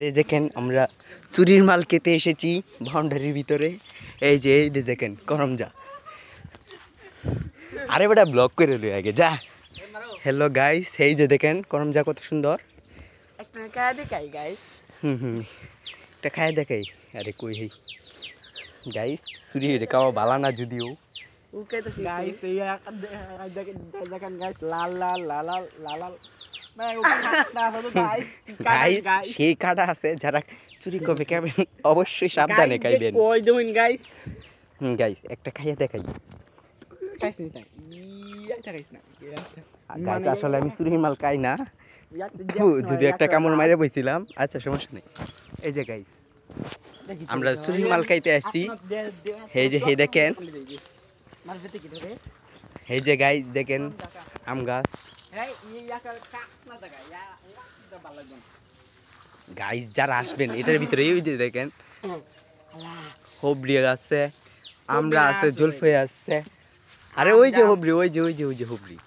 এই দেখেন আমরা চুরির মাল খেতে এসেছি বাউন্ডারির ভিতরে। এই যে দেখেন করমজা। আরে বেটা ব্লক করে লই আগে যা। হ্যালো গাইস, এই যে দেখেন করমজা কত সুন্দর। একটা খায়া দেখাই গাইস। একটা খায় দেখাই। আরে কই হেই গাইস, চুরি রে খাওয়া বালা না যদিও। ওকে তো গাইস এই দেখেন গাইস লাল লাল লাল লাল লাল গাইস সেই কাটা আছে যারা চুরি করবে কেমন অবশ্যই সাবধানে খাইবেন। ওই দেখুন গাইস। গাইস একটা খাইয়া দেখাই। খাইছ নি তাই এটা খাইছ না গাইস আসলে আমি চুরির মাল খাই না, যদি একটা কামড় মাইরে বইছিলাম। আচ্ছা সমস্যা নেই। এই যে গাইস আমরা চুরির মাল খাইতে আসছি। এই যে দেখেন, এই যে গাইস দেখেন আম গাছ। গাইস যারা আসবেন এটার ভিতরে এই যে দেখেন হবড়ি আছে, আমরা আছে, জলফাই আছে। আরে ওই যে হবড়ি, ওই যে হবড়ি।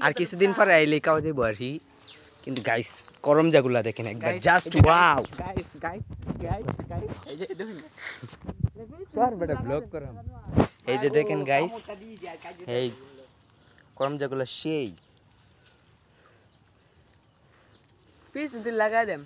আর কিছুদিন পরে আইলে খাওয়া যাবো আর কি। কিন্তু গাইস করমজাগুলা দেখেন একবার, just wow. Guys guys guys guys এই যে দেখুন সর বেটা ব্লগ করাম। এই যে দেখেন গাইস, এই করমজাগুলা সেই পিস দিল লাগা দেম।